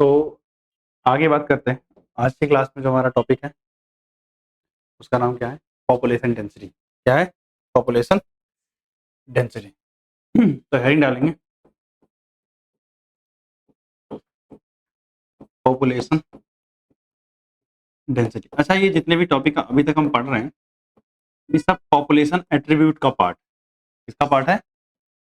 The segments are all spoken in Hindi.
तो आगे बात करते हैं। आज की क्लास में जो हमारा टॉपिक है उसका नाम क्या है? Population density. क्या है? Population density. तो हेडिंग डालेंगे पॉपुलेशन डेंसिटी। अच्छा, ये जितने भी टॉपिक अभी तक हम पढ़ रहे हैं ये सब पॉपुलेशन एट्रीब्यूट का पार्ट। किसका पार्ट है?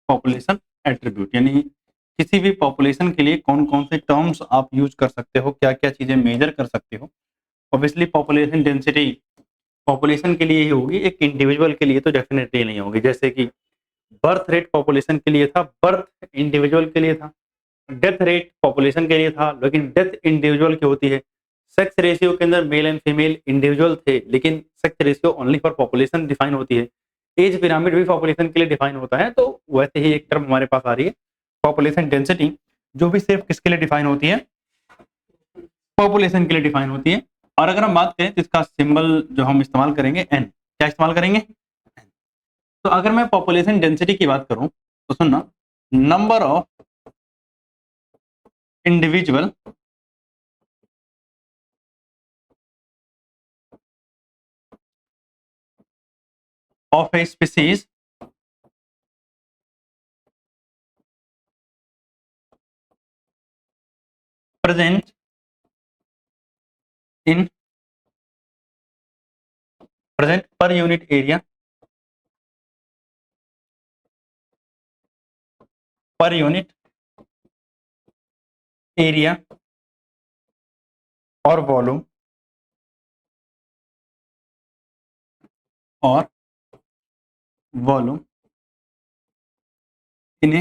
पॉपुलेशन एट्रीब्यूट, यानी किसी भी पॉपुलेशन के लिए कौन कौन से टर्म्स आप यूज कर सकते हो, क्या क्या चीजें मेजर कर सकते हो। ऑब्वियसली पॉपुलेशन डेंसिटी पॉपुलेशन के लिए ही होगी, एक इंडिविजुअल के लिए तो डेफिनेटली नहीं होगी। जैसे कि बर्थ रेट पॉपुलेशन के लिए था, बर्थ इंडिविजुअल के लिए था। डेथ रेट पॉपुलेशन के लिए था, लेकिन डेथ इंडिविजुअल की होती है। सेक्स रेशियो के अंदर मेल एंड फीमेल इंडिविजुअल थे, लेकिन sex ratio only for population define होती है। एज पिरामिड भी पॉपुलेशन के लिए डिफाइन होता है। तो वैसे ही एक टर्म हमारे पास आ रही है पॉपुलेशन डेंसिटी, जो भी सिर्फ किसके लिए डिफाइन होती है? पॉपुलेशन के लिए डिफाइन होती है। और अगर हम बात करें तो इसका सिंबल जो हम इस्तेमाल करेंगे एन। क्या इस्तेमाल करेंगे? तो अगर मैं पॉपुलेशन डेंसिटी की बात करूं तो सुनना, number of individual of a species present in present per unit area per unit area और वॉल्यूम और volume in a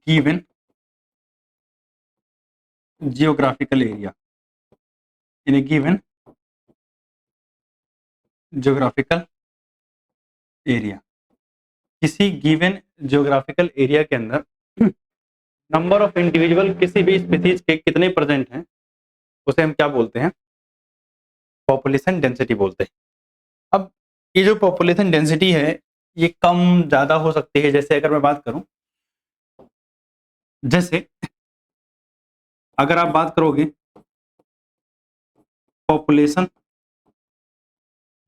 given geographical area, in a given geographical area। किसी गिवन जियोग्राफिकल एरिया के अंदर नंबर ऑफ इंडिविजुअल किसी भी स्पीसीज के कितने प्रेजेंट हैं उसे हम क्या बोलते हैं? पॉपुलेशन डेंसिटी बोलते हैं। अब ये जो पॉपुलेशन डेंसिटी है ये कम ज्यादा हो सकती है। जैसे अगर मैं बात करूं, जैसे अगर आप बात करोगे पॉपुलेशन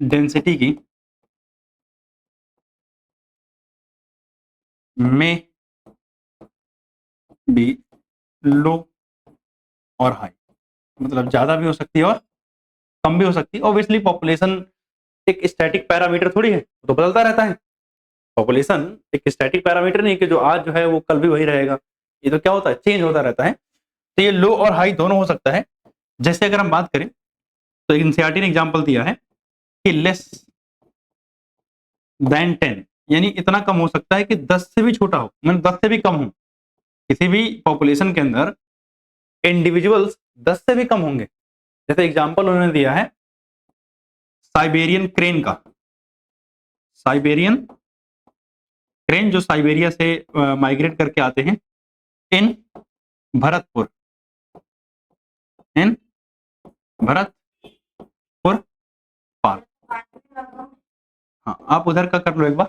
डेंसिटी की में भी लो और हाई, मतलब ज्यादा भी हो सकती है और कम भी हो सकती है। ऑब्वियसली पॉपुलेशन एक स्टैटिक पैरामीटर थोड़ी है, तो बदलता रहता है। पॉपुलेशन एक स्टैटिक पैरामीटर नहीं कि जो आज जो है वो कल भी वही रहेगा। ये तो क्या होता है, चेंज होता रहता है। तो ये लो और हाई दोनों हो सकता है। जैसे अगर हम बात करें तो एनसीईआरटी ने एग्जांपल दिया है कि लेस देन 10, यानी इतना कम हो सकता है कि 10 से भी छोटा हो, मतलब 10 से भी कम हो। किसी भी पॉपुलेशन के अंदर इंडिविजुअल्स 10 से भी कम होंगे। जैसे एग्जांपल उन्होंने दिया है साइबेरियन क्रेन का। साइबेरियन क्रेन जो साइबेरिया से माइग्रेट करके आते हैं इन भरतपुर, इन भरतपुर पार्क। हाँ, आप उधर का कर लो एक बार,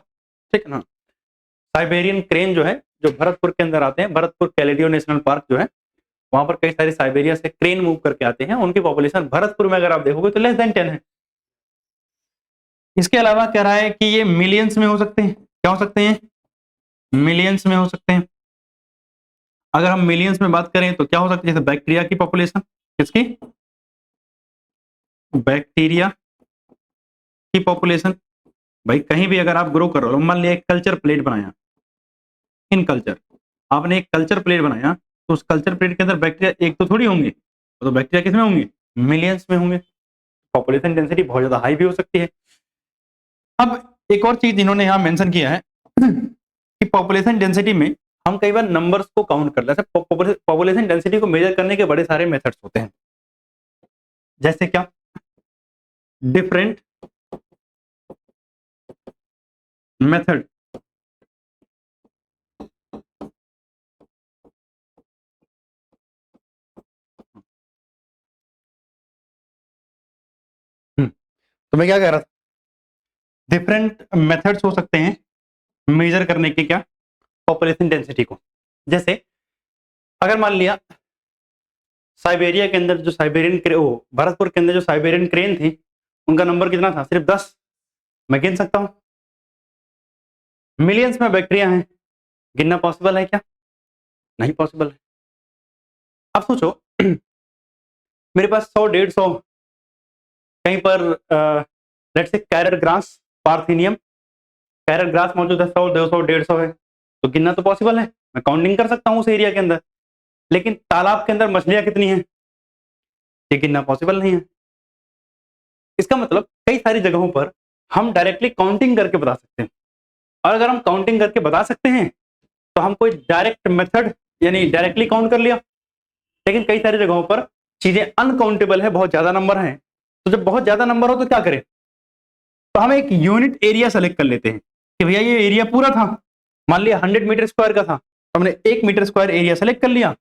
ठीक है ना। साइबेरियन क्रेन जो है जो भरतपुर के अंदर आते हैं, भरतपुर कैलेडियो नेशनल पार्क जो है, वहां पर कई सारे साइबेरिया से क्रेन मूव करके आते हैं। उनकी पॉपुलेशन भरतपुर में अगर आप देखोगे तो लेस देन 10 है। इसके अलावा कह रहा है कि ये मिलियंस में हो सकते हैं। क्या हो सकते हैं? मिलियंस में हो सकते हैं। अगर हम मिलियंस में बात करें तो क्या हो सकती है? जैसे बैक्टीरिया की पॉपुलेशन, किसकी? बैक्टीरिया की पॉपुलेशन। भाई कहीं भी अगर आप ग्रो कर रहे हो, मान लिया एक कल्चर प्लेट बनाया, इन कल्चर आपने एक कल्चर प्लेट बनाया, तो उस कल्चर प्लेट के अंदर बैक्टीरिया एक तो थोड़ी होंगे, तो बैक्टीरिया किसमें होंगे? मिलियंस में होंगे। पॉपुलेशन डेंसिटी बहुत ज्यादा हाई भी हो सकती है। अब एक और चीज इन्होंने यहाँ मेंशन किया है कि पॉपुलेशन डेंसिटी में हम कई बार नंबर्स को काउंट कर लेते हैं। पॉपुलेशन डेंसिटी को मेजर करने के बड़े सारे मेथड्स होते हैं। जैसे क्या? Different method. तो मैं क्या कह रहा था, डिफरेंट मेथड्स हो सकते हैं मेजर करने के, क्या? पॉपुलेशन डेंसिटी को। जैसे अगर मान लिया साइबेरिया के अंदर जो भरतपुर के अंदर जो साइबेरियन क्रेन थी, उनका नंबर कितना था? सिर्फ 10। मैं गिन सकता हूं, मिलियंस में बैक्टीरिया हैं, गिनना पॉसिबल है क्या? नहीं पॉसिबल है। अब सोचो मेरे पास 100-150 कहीं पर let's say carrot grass, parthenium carrot grass मौजूद है, 100-200-150 है, तो गिनना तो पॉसिबल है, मैं काउंटिंग कर सकता हूं उस एरिया के अंदर। लेकिन तालाब के अंदर मछलियां कितनी हैं, ये गिनना पॉसिबल नहीं है। इसका मतलब कई सारी जगहों पर हम डायरेक्टली काउंटिंग करके बता सकते हैं, और अगर हम काउंटिंग करके बता सकते हैं तो हम कोई डायरेक्ट मेथड यानी डायरेक्टली काउंट कर लिया। लेकिन कई सारी जगहों पर चीजें अनकाउंटेबल है, बहुत ज्यादा नंबर हैं, तो जब बहुत ज्यादा नंबर हो तो क्या करें? तो हम एक यूनिट एरिया सेलेक्ट कर लेते हैं कि भैया ये एरिया पूरा था, मान लिया 100 मीटर स्क्वायर का था, तो हमने 1 मीटर स्क्वायर एरिया सेलेक्ट कर लिया,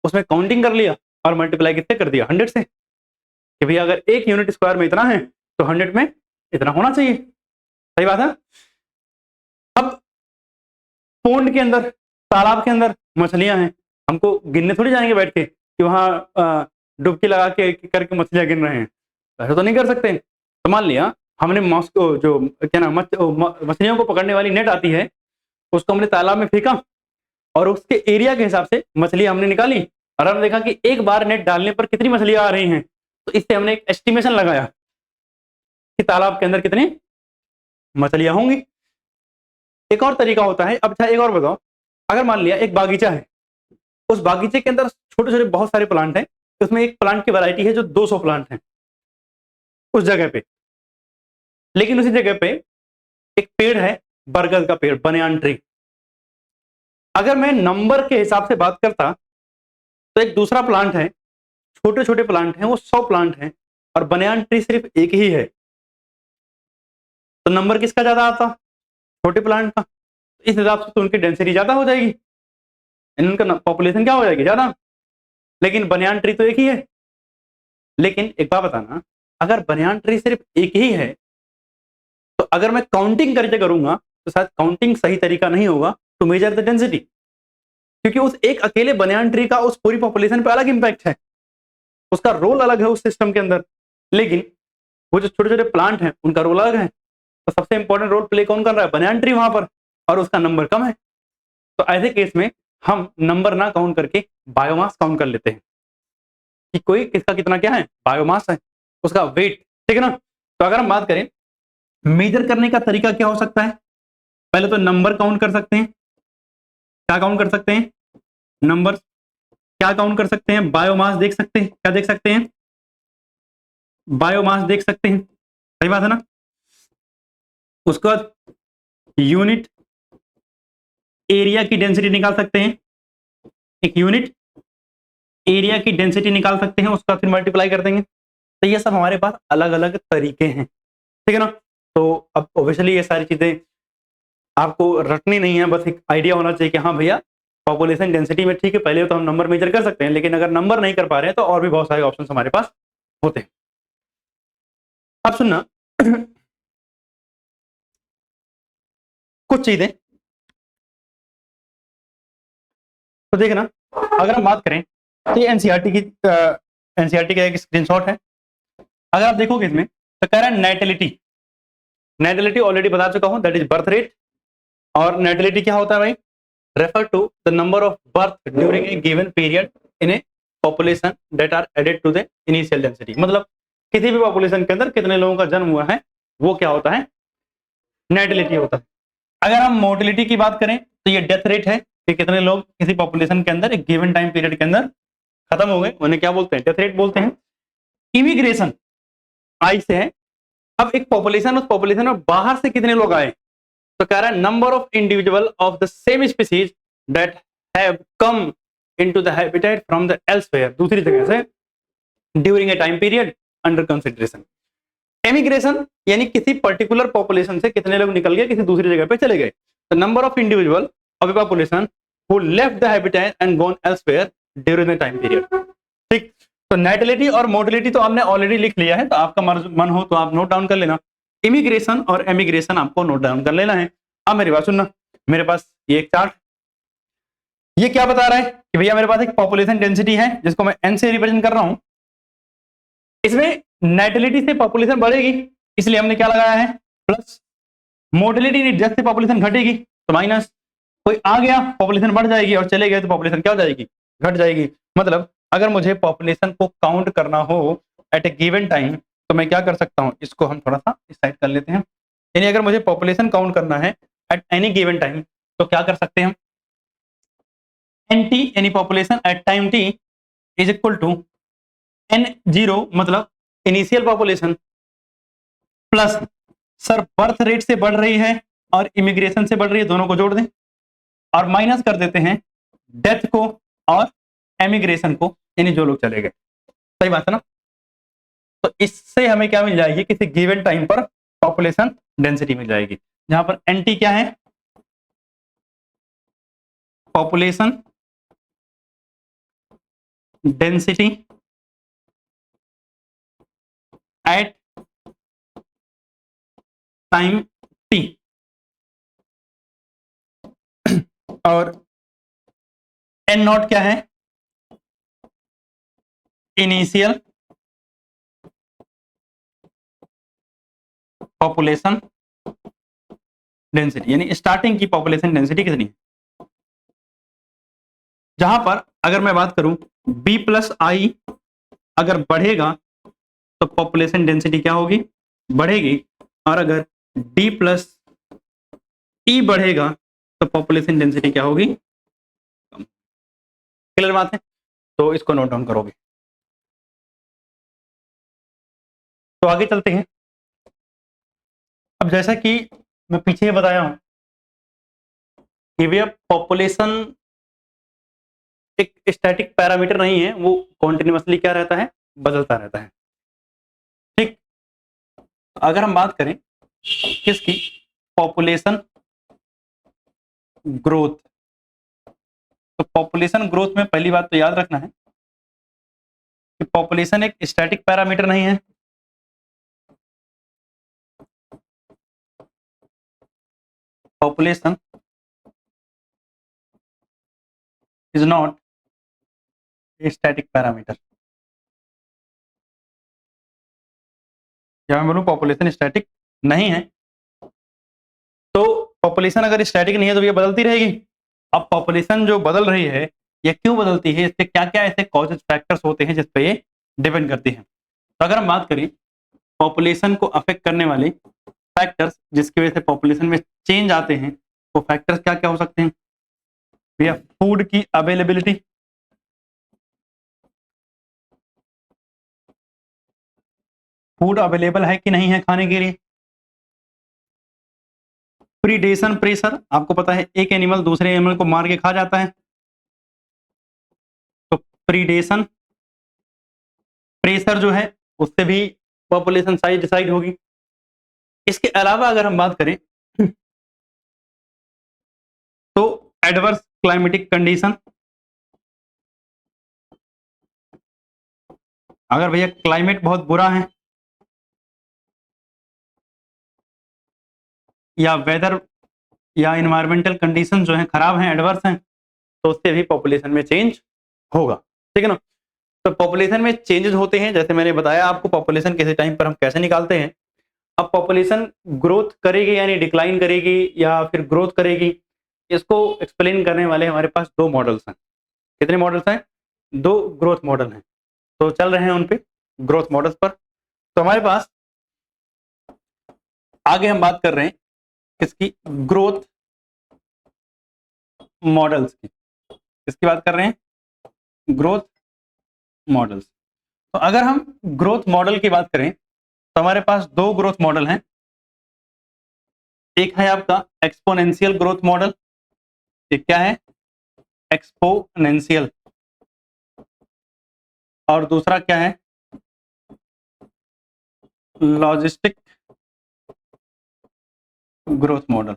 उसमें काउंटिंग कर लिया और मल्टीप्लाई कितने कर दिया? 100 से, कि भैया अगर 1 यूनिट स्क्वायर में इतना है तो 100 में इतना होना चाहिए। सही बात है। अब पोंड के अंदर, तालाब के अंदर मछलियां हैं, हमको गिनने थोड़ी जाएंगे बैठ के कि वहां डुबकी लगा के करके मछलियां गिन रहे हैं, ऐसा तो नहीं कर सकते। तो मान लिया हमने मॉस्को जो क्या नाम मछलियों को पकड़ने वाली नेट आती है, उसको हमने तालाब में फेंका और उसके एरिया के हिसाब से मछलियां हमने निकाली, और हमने देखा कि एक बार नेट डालने पर कितनी मछलियां आ रही हैं, तो इससे हमने एक एस्टिमेशन लगाया कि तालाब के अंदर कितनी मछलियां होंगी। एक और तरीका होता है, अब अच्छा एक और बताओ, अगर मान लिया एक बागीचा है, उस बागीचे के अंदर छोटे छोटे बहुत सारे प्लांट हैं, उसमें एक प्लांट की वैरायटी है जो 200 प्लांट हैं उस जगह पे, लेकिन उसी जगह पे एक पेड़ है बरगद का पेड़, बनियान ट्री। अगर मैं नंबर के हिसाब से बात करता तो एक दूसरा प्लांट है, छोटे छोटे प्लांट हैं, वो 100 प्लांट हैं, और बनियान ट्री सिर्फ एक ही है, तो नंबर किसका ज्यादा आता? छोटे प्लांट का। इस हिसाब से तो उनकी डेंसिटी ज्यादा हो जाएगी, उनका पॉपुलेशन क्या हो जाएगी? ज्यादा। लेकिन बनियान ट्री तो एक ही है। लेकिन एक बात बताना, अगर बनियान ट्री सिर्फ एक ही है तो अगर मैं काउंटिंग करके करूंगा तो शायद काउंटिंग सही तरीका नहीं होगा टू मेजर द डेंसिटी, क्योंकि उस एक अकेले बनियान ट्री का उस पूरी पॉपुलेशन पे अलग इंपैक्ट है, उसका रोल अलग है उस सिस्टम के अंदर। लेकिन वो जो छोटे छोटे प्लांट हैं उनका रोल अलग है, तो सबसे इंपॉर्टेंट रोल प्ले कौन कर रहा है? बनियान ट्री वहां पर, और उसका नंबर कम है। तो ऐसे केस में हम नंबर ना काउंट करके बायोमास काउंट कर लेते हैं कि कोई किसका कितना क्या है, बायोमास है, उसका वेट, ठीक है ना। तो अगर हम बात करें मेजर करने का तरीका क्या हो सकता है, पहले तो नंबर काउंट कर सकते हैं। क्या काउंट कर सकते हैं? नंबर। क्या काउंट कर सकते हैं? बायोमास देख सकते हैं। क्या देख सकते हैं? बायोमास देख सकते हैं। सही बात है ना। उसके बाद यूनिट एरिया की डेंसिटी निकाल सकते हैं, एक यूनिट एरिया की डेंसिटी निकाल सकते हैं, उसका फिर मल्टीप्लाई कर देंगे। तो ये सब हमारे पास अलग अलग तरीके हैं, ठीक है ना। तो अब ऑब्वियसली ये सारी चीजें आपको रटनी नहीं है, बस एक आइडिया होना चाहिए कि हाँ भैया पॉपुलेशन डेंसिटी में ठीक है, पहले तो हम नंबर मेजर कर सकते हैं, लेकिन अगर नंबर नहीं कर पा रहे हैं तो और भी बहुत सारे ऑप्शन हमारे पास होते हैं। अब सुनना कुछ चीजें तो देखना, अगर हम बात करें तो ये एनसीईआरटी का एक स्क्रीनशॉट है। अगर आप देखोगे इसमें तो कह रहा है नेटिलिटी। नेटिलिटी ऑलरेडी बता चुका हूं, दैट इज बर्थ रेट। और नेटिलिटी क्या होता है भाई? Refer to the number of birth during a given period in a population that are added to the initial density. मतलब किसी भी पॉपुलेशन के अंदर कितने लोगों का जन्म हुआ है वो क्या होता है? नेटिलिटी होता है। अगर हम मोर्टिलिटी की बात करें तो ये डेथ रेट है कि कितने लोग किसी पॉपुलेशन के अंदर एक गिवन टाइम पीरियड के अंदर खत्म हो गए, उन्हें क्या बोलते हैं? डेथ रेट बोलते हैं। इमिग्रेशन आई से है। अब एक पॉपुलेशन, उस पॉपुलेशन में बाहर से कितने लोग आए, तो कह रहा है number of individual of the same species that have come into the habitat from the elsewhere, दूसरी जगह से, during a time period under consideration. Emigration यानी किसी पर्टिकुलर पॉपुलेशन से कितने लोग निकल गए, किसी दूसरी जगह पे चले गए। The number of individual of A population who left the habitat and gone elsewhere during the time period. ठीक, तो नेटिलिटी और मोर्टिलिटी तो आपने ऑलरेडी लिख लिया है, तो आपका मन हो तो आप नोट डाउन कर लेना। इमिग्रेशन और एमिग्रेशन आपको नोट डाउन कर लेना है। अब मेरी बात सुनना, मेरे पास ये एक चार्ट, ये क्या बता रहा है कि भैया मेरे पास एक पॉपुलेशन डेंसिटी है जिसको मैं n से रिप्रेजेंट कर रहा हूं, इसमें नेटिलिटी से पॉपुलेशन बढ़ेगी, इसलिए हमने क्या लगाया है प्लस, मोटिलिटी डेथ से पॉपुलेशन घटेगी तो माइनस, कोई आ गया पॉपुलेशन बढ़ जाएगी और चले गए तो पॉपुलेशन क्या हो जाएगी, घट जाएगी। मतलब अगर मुझे पॉपुलेशन को काउंट करना हो एट ए गिवन टाइम तो मैं क्या कर सकता हूं, इसको हम थोड़ा सा इस साइड कर लेते हैं, यानी अगर मुझे पॉपुलेशन काउंट करना है एट एनी गिवन टाइम तो क्या कर सकते हैं, एन टी यानी population at time T is equal to N zero मतलब initial population plus sir birth rate से बढ़ रही है और इमिग्रेशन से बढ़ रही है, दोनों को जोड़ दें और माइनस कर देते हैं डेथ को और एमिग्रेशन को, यानी जो लोग चले गए। सही बात है ना। तो इससे हमें क्या मिल जाएगी, किसी गिवन टाइम पर पॉपुलेशन डेंसिटी मिल जाएगी, जहां पर एनटी क्या है, population density at time T, और एन नॉट क्या है, इनिशियल पॉपुलेशन डेंसिटी, यानी स्टार्टिंग की पॉपुलेशन डेंसिटी कितनी है। जहां पर अगर मैं बात करूं बी प्लस आई अगर बढ़ेगा तो पॉपुलेशन डेंसिटी क्या होगी, बढ़ेगी, और अगर डी प्लस ई बढ़ेगा तो पॉपुलेशन डेंसिटी क्या होगी, क्लियर बात है। तो इसको नोट डाउन करोगे। तो आगे चलते हैं। अब जैसा कि मैं पीछे बताया हूं कि भैया पॉपुलेशन एक स्टैटिक पैरामीटर नहीं है, वो कॉन्टिन्यूसली क्या रहता है, बदलता रहता है। ठीक, अगर हम बात करें किसकी, पॉपुलेशन ग्रोथ, तो पॉपुलेशन ग्रोथ में पहली बात तो याद रखना है कि पॉपुलेशन एक स्टैटिक पैरामीटर नहीं है, population is not a static parameter, या मैं बोलूं पॉपुलेशन स्टैटिक नहीं है। तो पॉपुलेशन अगर स्टैटिक नहीं है तो ये बदलती रहेगी। अब पॉपुलेशन जो बदल रही है ये क्यों बदलती है, इसके क्या क्या ऐसे कॉजेज फैक्टर्स होते हैं जिस पे ये डिपेंड करती है। तो अगर हम बात करें पॉपुलेशन को अफेक्ट करने वाले फैक्टर्स जिसकी वजह से पॉपुलेशन में चेंज आते हैं, वो फैक्टर्स क्या क्या हो सकते हैं भैया, फूड की अवेलेबिलिटी, फूड अवेलेबल है कि नहीं है खाने के लिए, प्रीडेशन प्रेशर, आपको पता है एक एनिमल दूसरे एनिमल को मार के खा जाता है, तो प्रीडेशन प्रेशर जो है उससे भी पॉपुलेशन साइज डिसाइड होगी। इसके अलावा अगर हम बात करें तो एडवर्स क्लाइमेटिक कंडीशन, अगर भैया क्लाइमेट बहुत बुरा है या वेदर या इन्वायरमेंटल कंडीशन जो है खराब हैं, एडवर्स हैं, तो उससे भी पॉपुलेशन में चेंज होगा। ठीक है ना। तो पॉपुलेशन में चेंजेस होते हैं, जैसे मैंने बताया आपको पॉपुलेशन किसी टाइम पर हम कैसे निकालते हैं। अब पॉपुलेशन ग्रोथ करेगी यानी डिक्लाइन करेगी या फिर ग्रोथ करेगी, इसको एक्सप्लेन करने वाले हमारे पास दो मॉडल्स हैं। कितने मॉडल्स हैं, दो ग्रोथ मॉडल हैं। तो चल रहे हैं उन पे ग्रोथ मॉडल्स पर। तो हमारे पास आगे हम बात कर रहे हैं किसकी, ग्रोथ मॉडल्स की। किसकी बात कर रहे हैं, ग्रोथ मॉडल्स। तो अगर हम ग्रोथ मॉडल की बात करें तो हमारे पास दो ग्रोथ मॉडल हैं। एक है आपका एक्सपोनेंशियल ग्रोथ मॉडल, एक क्या है, एक्सपोनेंशियल, और दूसरा क्या है, लॉजिस्टिक ग्रोथ मॉडल।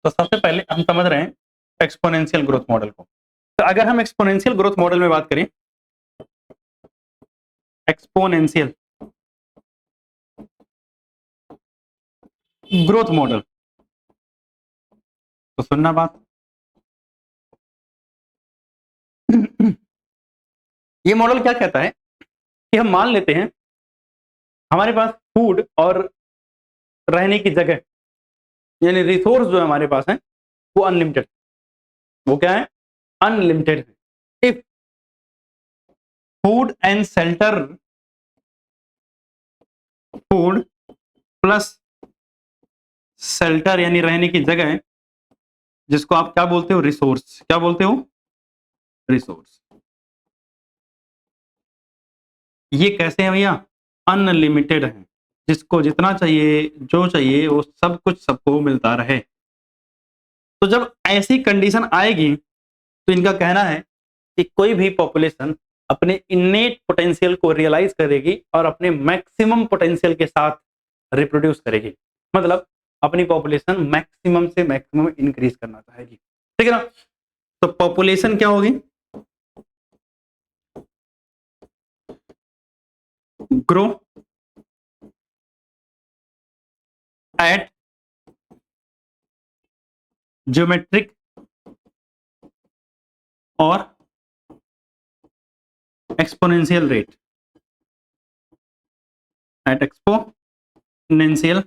तो सबसे पहले हम समझ रहे हैं एक्सपोनेंशियल ग्रोथ मॉडल को। तो अगर हम एक्सपोनेंशियल ग्रोथ मॉडल में बात करें एक्सपोनेंशियल ग्रोथ मॉडल। तो सुनना बात, ये मॉडल क्या कहता है कि हम मान लेते हैं हमारे पास फूड और रहने की जगह यानी रिसोर्स जो हमारे पास है वो अनलिमिटेड, वो क्या है, अनलिमिटेड है। If food and shelter, food plus shelter यानी रहने की जगह, जिसको आप क्या बोलते हो, रिसोर्स, क्या बोलते हो, रिसोर्स, ये कैसे है भैया, अनलिमिटेड है, जिसको जितना चाहिए जो चाहिए वो सब कुछ सबको मिलता रहे। तो जब ऐसी कंडीशन आएगी तो इनका कहना है कि कोई भी पॉपुलेशन अपने इनेट पोटेंशियल को रियलाइज करेगी और अपने मैक्सिमम पोटेंशियल के साथ रिप्रोड्यूस करेगी, मतलब अपनी पॉपुलेशन मैक्सिमम से मैक्सिमम इंक्रीज करना चाहेगी, ठीक है ना। तो पॉपुलेशन क्या होगी, ग्रो एट ज्योमेट्रिक और एक्सपोनेंशियल रेट, एट एक्सपोनेंशियल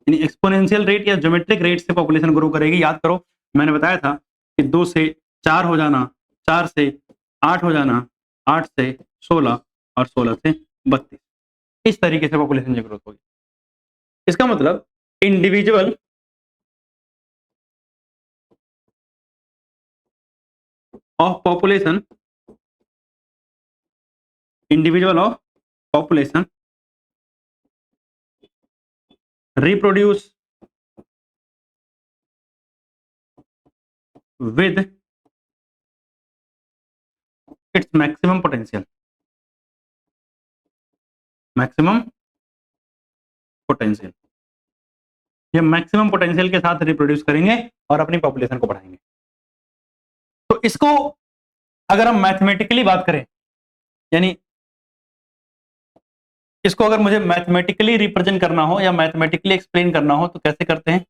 यानी एक्सपोनेंशियल रेट या ज्योमेट्रिक रेट से पॉपुलेशन ग्रो करेगी। याद करो मैंने बताया था कि 2 से 4 हो जाना, 4 से 8 हो जाना, 8 से 16 और 16 से 32, इस तरीके से पॉपुलेशन की ग्रोथ होगी। इसका मतलब individual of population, individual of population reproduce with its maximum potential, maximum potential, ये मैक्सिमम पोटेंशियल के साथ रिप्रोड्यूस करेंगे और अपनी पॉपुलेशन को बढ़ाएंगे। तो इसको अगर हम मैथमेटिकली बात करें, यानी इसको अगर मुझे मैथमेटिकली रिप्रेजेंट करना हो या मैथमेटिकली एक्सप्लेन करना हो तो कैसे करते हैं,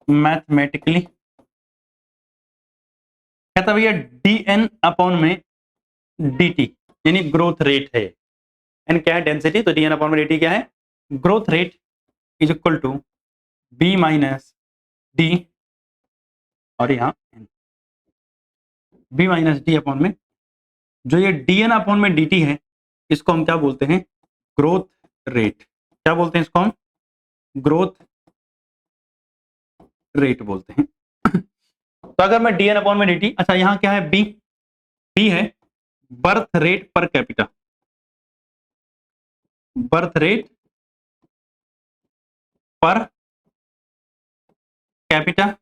मैथमेटिकली कहता भैया dn अपॉन में dt यानी ग्रोथ रेट है, n क्या है, डेंसिटी, तो dn अपॉन में dt क्या है, growth rate is equal to b minus D, और यहाँ b माइनस डी अपॉन में जो ये dn अपॉन में dt है, इसको हम क्या बोलते हैं, ग्रोथ रेट, क्या बोलते हैं इसको हम, ग्रोथ रेट बोलते हैं। तो अगर मैं dn अपॉन में dt, अच्छा यहाँ क्या है, b है birth rate per capita, birth rate per capita,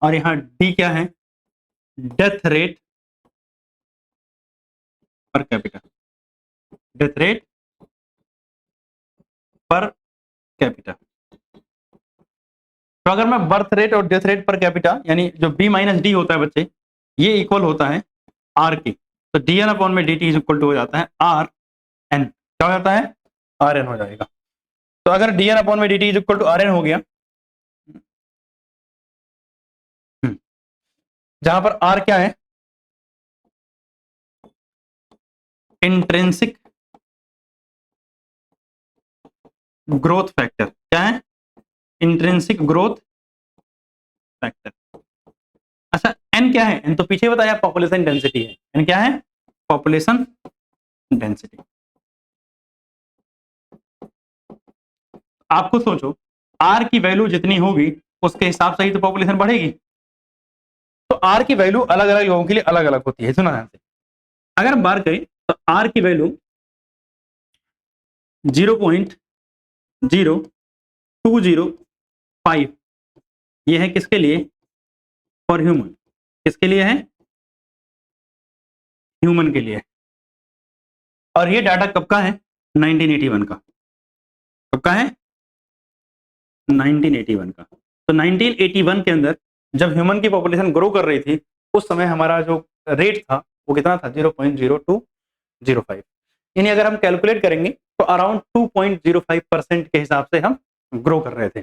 और यहाँ d क्या है, death rate per capita, death rate per capita. तो अगर मैं बर्थ रेट और डेथ रेट पर कैपिटा यानी जो b माइनस डी होता है बच्चे, ये इक्वल होता है r के, तो dn अपॉन में dt इज इक्वल टू हो जाता है r n, क्या हो जाता है, r n हो जाएगा। तो अगर dn अपॉन में dt is equal to r n हो गया, जहां पर r क्या है, इंट्रिंसिक ग्रोथ फैक्टर, क्या है, इंट्रिंसिक ग्रोथ फैक्टर। अच्छा n क्या है, n तो पीछे बताया पॉपुलेशन डेंसिटी है, n क्या है, पॉपुलेशन डेंसिटी। आपको सोचो r की वैल्यू जितनी होगी उसके हिसाब से ही तो पॉपुलेशन बढ़ेगी, तो r की वैल्यू अलग अलग लोगों के लिए अलग अलग होती है। सुना ध्यान से, अगर हम बात करें तो r की वैल्यू 0.0205 ये है किसके लिए, फॉर ह्यूमन, किसके लिए है, ह्यूमन के लिए। और ये डाटा कब का है, 1981 का, कब का है, 1981 का। तो 1981 के अंदर जब ह्यूमन की पॉपुलेशन ग्रो कर रही थी, उस समय हमारा जो रेट था वो कितना था, 0.0205। यानी अगर हम कैलकुलेट करेंगे तो अराउंड 2.05% के हिसाब से हम ग्रो कर रहे थे।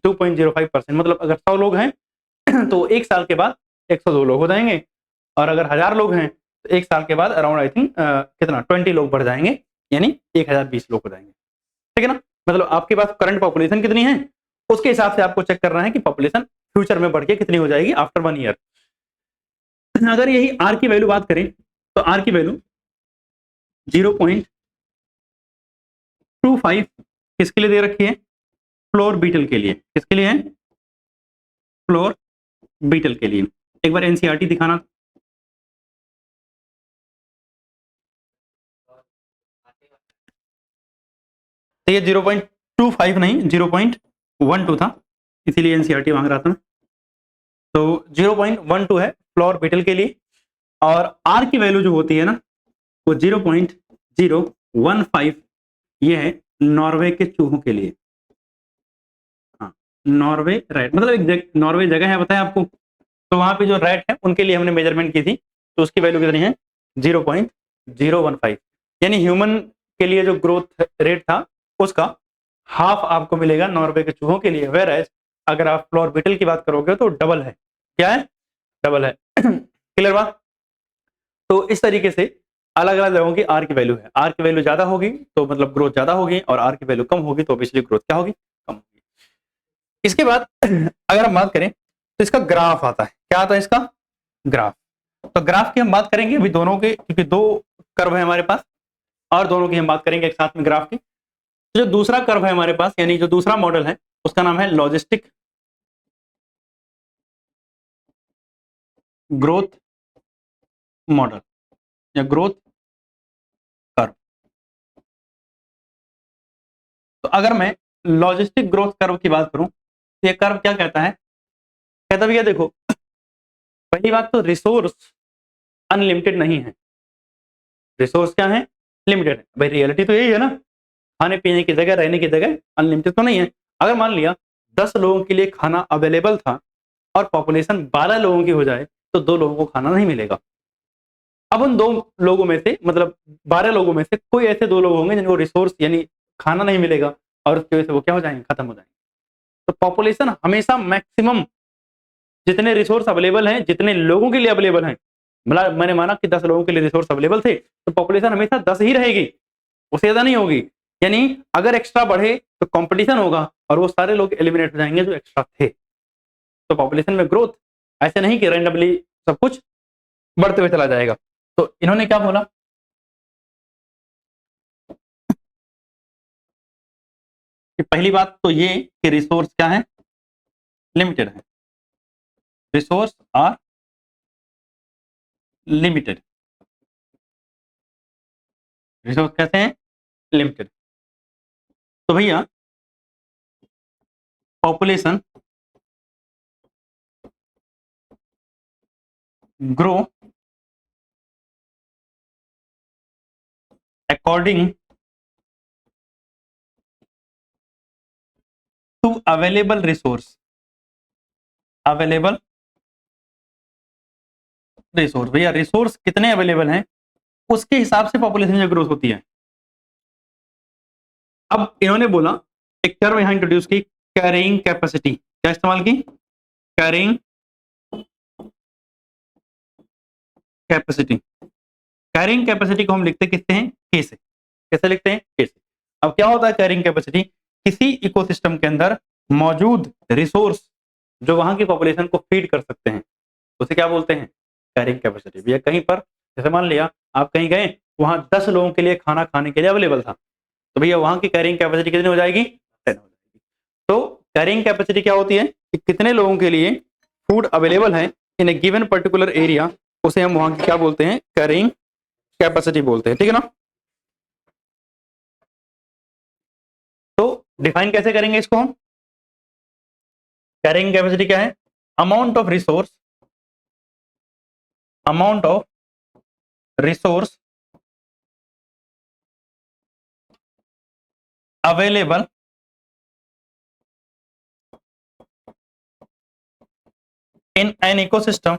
2.05% मतलब अगर 100 लोग हैं तो एक साल के बाद 102 लोग हो जाएंगे, और अगर 1000 लोग हैं तो एक साल के बाद अराउंड आई थिंक कितना 20 लोग बढ़ जाएंगे, यानी 1020 लोग हो जाएंगे। ठीक है ना, मतलब आपके पास करंट पॉपुलेशन कितनी है उसके हिसाब से आपको चेक करना है कि पॉपुलेशन फ्यूचर में बढ़ के कितनी हो जाएगी आफ्टर 1 ईयर। अगर यही आर की वैल्यू बात करें तो आर की वैल्यू 0.25 किसके लिए दे रखी है, फ्लोर बीटल के लिए। किसके लिए है, फ्लोर बीटल के लिए। एक बार एनसीईआरटी दिखाना। तो ये 0.25 नहीं 0.12 था, इसीलिए एनसीईआरटी मांग रहा था। तो 0.12 है फ्लोर बीटल के लिए, और आर की वैल्यू जो होती है ना वो 0.015 ये है नॉर्वे के चूहों के लिए। हाँ, नॉर्वे रैट, मतलब एक नॉर्वे जगह है बताया आपको, तो वहां पे जो रैट है उनके लिए हमने मेजरमेंट की थी, तो उसकी वैल्यू कितनी है 0.015। यानी ह्यूमन के लिए जो ग्रोथ रेट था उसका हाफ आपको मिलेगा नॉर्वे के चूहों के लिए, वेर एज अगर आप फ्लोर बीटल की बात करोगे तो डबल है। क्या है, डबल है। क्लियर बात। तो इस तरीके से अलग अलग जगहों की आर की वैल्यू है, आर की वैल्यू ज्यादा होगी तो मतलब ग्रोथ ज्यादा होगी, और आर की वैल्यू कम होगी तो ऑब्वियसली ग्रोथ क्या होगी, कम होगी। इसके बाद अगर हम बात करें तो इसका ग्राफ आता है। क्या आता है इसका, ग्राफ। तो ग्राफ की हम बात करेंगे अभी दोनों के, क्योंकि दो कर्व है हमारे पास और दोनों की हम बात करेंगे एक साथ में ग्राफ की। तो जो दूसरा कर्व है हमारे पास, यानी जो दूसरा मॉडल है उसका नाम है लॉजिस्टिक ग्रोथ मॉडल या ग्रोथ कर्व। तो अगर मैं लॉजिस्टिक ग्रोथ कर्व की बात करूं तो ये कर्व क्या कहता है, कहता भैया देखो पहली बात तो रिसोर्स अनलिमिटेड नहीं है, रिसोर्स क्या है, लिमिटेड है। भाई रियलिटी तो यही है ना, खाने पीने की जगह रहने की जगह अनलिमिटेड तो नहीं है। अगर मान लिया 10 लोगों के लिए खाना अवेलेबल था और पॉपुलेशन 12 लोगों की हो जाए तो 2 लोगों को खाना नहीं मिलेगा। अब उन 2 लोगों में से मतलब 12 लोगों में से कोई ऐसे 2 लोग होंगे जिनको रिसोर्स यानी खाना नहीं मिलेगा, और उसकी वजह से वो क्या हो जाएंगे, खत्म हो जाएंगे। तो पॉपुलेशन हमेशा मैक्सिमम जितने रिसोर्स अवेलेबल हैं, जितने लोगों के लिए अवेलेबल हैं, मतलब मैंने माना कि 10 लोगों के लिए रिसोर्स अवेलेबल थे तो पॉपुलेशन हमेशा 10 ही रहेगी, उससे ज्यादा नहीं होगी। यानी अगर एक्स्ट्रा बढ़े तो कंपटीशन होगा और वो सारे लोग एलिमिनेट हो जाएंगे जो एक्स्ट्रा थे। तो पॉपुलेशन में ग्रोथ ऐसे नहीं कि रैंडमली सब कुछ बढ़ते हुए चला जाएगा। तो इन्होंने क्या बोला कि पहली बात तो ये कि रिसोर्स क्या है, लिमिटेड है, रिसोर्स आर लिमिटेड, रिसोर्स कैसे हैं, लिमिटेड। तो भैया population grow according to available resource, available resource, भैया रिसोर्स कितने अवेलेबल हैं उसके हिसाब से पॉपुलेशन में ग्रोथ होती है। अब इन्होंने बोला एक टर्म यहां इंट्रोड्यूस की, कैरिंग कैपेसिटी। क्या इस्तेमाल की, कैरिंग कैपेसिटी। कैरिंग कैपेसिटी को हम लिखते किससे हैं, के से। कैसे लिखते हैं, के से। अब क्या होता है कैरिंग कैपेसिटी, किसी इकोसिस्टम के अंदर मौजूद रिसोर्स जो वहां की पॉपुलेशन को फीड कर सकते हैं उसे क्या बोलते हैं, कैरिंग कैपेसिटी। भैया कहीं पर जैसे मान लिया आप कहीं गए, वहां 10 लोगों के लिए खाना खाने के लिए अवेलेबल था, तो भैया वहां की कैरिंग कैपेसिटी कितनी हो जाएगी, 10 हो जाएगी। तो कैरिंग कैपेसिटी क्या होती है कि कितने लोगों के लिए फूड अवेलेबल है इन ए गिवन पर्टिकुलर एरिया, उसे हम वहां की क्या बोलते हैं, कैरिंग कैपेसिटी बोलते हैं। ठीक है ना। तो डिफाइन कैसे करेंगे इसको हम, कैरिंग कैपेसिटी क्या है, amount of resource, amount of resource available in an ecosystem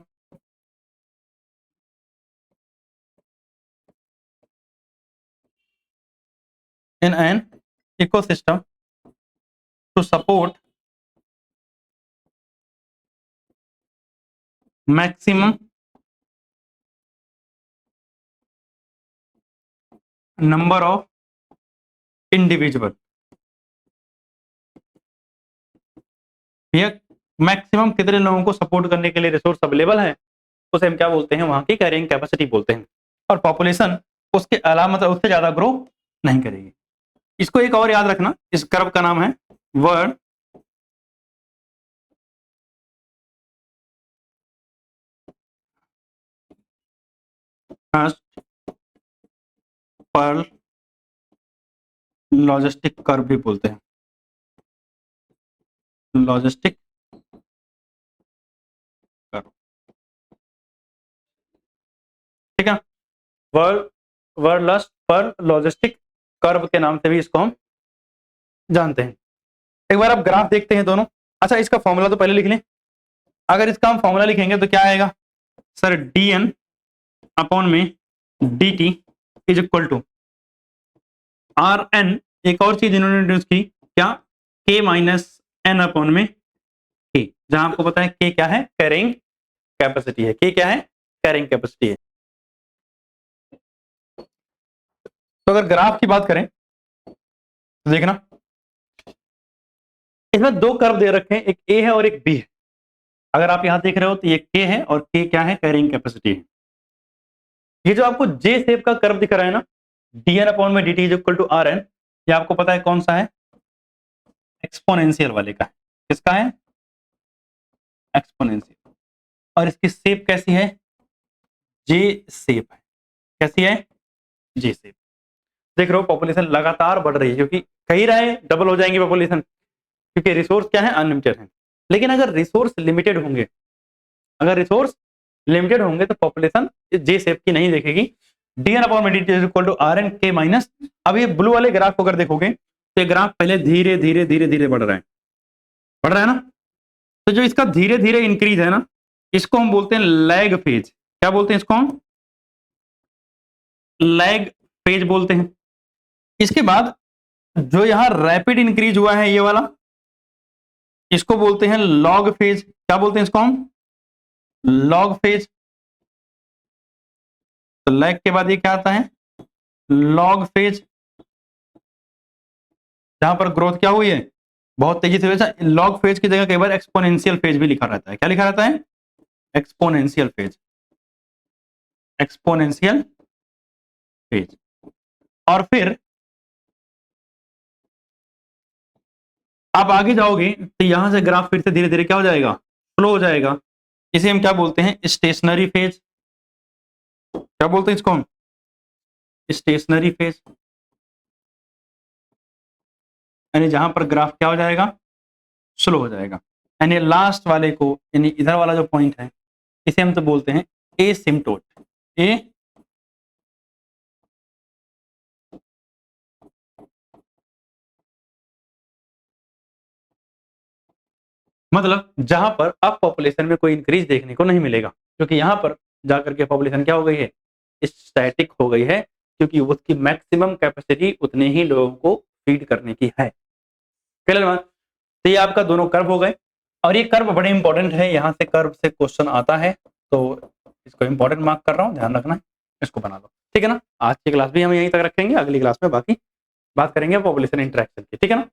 to support maximum number of individual। Maximum कितने लोगों को सपोर्ट करने के लिए रिसोर्स अवेलेबल है, उसे हम क्या बोलते हैं, वहां की कैरिंग कैपेसिटी बोलते हैं। और पॉपुलेशन उसके अलावा मतलब उससे ज्यादा ग्रो नहीं करेगी। इसको एक और याद रखना, इस कर्व का नाम है वर्ल्ड पर लॉजिस्टिक कर्व भी बोलते हैं, लॉजिस्टिक कर्व, ठीक है। वर्ल्ड पर लॉजिस्टिक कर्व के नाम से भी इसको हम जानते हैं। एक बार आप ग्राफ देखते हैं दोनों। अच्छा, इसका फॉर्मूला तो पहले लिख लें। अगर इसका हम फॉर्मूला लिखेंगे तो क्या आएगा सर, dn अपॉन में dt is equal to rn। एक और चीज इन्होंने इंट्रोड्यूस की, क्या, k माइनस n अपॉन में k, जहां आपको पता है k क्या है, कैरिंग कैपेसिटी है। k क्या है, कैरिंग कैपेसिटी है। तो अगर ग्राफ की बात करें तो देखना, इसमें दो कर्व दे रखे हैं, एक a है और एक b है। अगर आप यहां देख रहे हो तो ये k है और k क्या है, कैरिंग कैपेसिटी है। ये जो आपको J शेप का कर्व दिख रहा है ना, dn अपॉन में dt is equal to rn, ये आपको पता है कौन सा है, एक्सपोनेंशियल वाले का है। किसका है, एक्सपोनेंशियल। और इसकी शेप कैसी है, J शेप है। कैसी है, J शेप। देख रहे हो पॉपुलेशन लगातार बढ़ रही है, क्योंकि कही रहे डबल हो जाएंगे पॉपुलेशन, क्योंकि रिसोर्स क्या है, अनलिमिटेड है। लेकिन अगर रिसोर्स लिमिटेड होंगे, अगर रिसोर्स लिमिटेड होंगे तो पॉपुलेशन जे शेप की नहीं देखेगी। dn अपॉन में dt is equal to rn k minus. अब ये ब्लू वाले ग्राफ को अगर देखोगे तो ये ग्राफ पहले धीरे धीरे धीरे धीरे बढ़ रहा है, बढ़ रहा है ना। तो जो इसका धीरे धीरे इंक्रीज है ना, इसको हम बोलते हैं लैग फेज। क्या बोलते हैं इसको हम, लैग फेज बोलते हैं। इसके बाद जो यहां रैपिड इंक्रीज हुआ है ये वाला, इसको बोलते हैं लॉग फेज। क्या बोलते हैं इसको हम, लॉग फेज। तो लैग के बाद ये क्या आता है, लॉग फेज, जहां पर ग्रोथ क्या हुई है, बहुत तेजी से। वैसा लॉग फेज की जगह कई बार एक्सपोनेंशियल फेज भी लिखा रहता है। क्या लिखा रहता है, एक्सपोनेंशियल फेज, एक्सपोनेंशियल फेज। और फिर आप आगे जाओगे तो यहां से ग्राफ फिर से धीरे धीरे क्या हो जाएगा, स्लो हो जाएगा। इसे हम क्या बोलते हैं, स्टेशनरी फेज। क्या बोलते हैं इसको हम, स्टेशनरी फेज। यानी जहां पर ग्राफ क्या हो जाएगा, स्लो हो जाएगा। यानी लास्ट वाले को, यानी इधर वाला जो पॉइंट है, इसे हम तो बोलते हैं एसिम्पटोट। ए मतलब जहां पर अब पॉपुलेशन में कोई इंक्रीज देखने को नहीं मिलेगा, क्योंकि यहां पर जाकर के पॉपुलेशन क्या हो गई है, स्टैटिक हो गई है, क्योंकि उसकी मैक्सिमम कैपेसिटी उतने ही लोगों को फीड करने की है। क्लियर। तो ये आपका दोनों कर्व हो गए, और ये कर्व बड़े इंपॉर्टेंट है, यहाँ से कर्व से क्वेश्चन आता है, तो इसको इंपॉर्टेंट मार्क कर रहा हूँ, ध्यान रखना है, इसको बना लो, ठीक है ना। आज की क्लास भी हम यहीं तक रखेंगे, अगली क्लास में बाकी बात करेंगे पॉपुलेशन इंटरेक्शन की, ठीक है ना।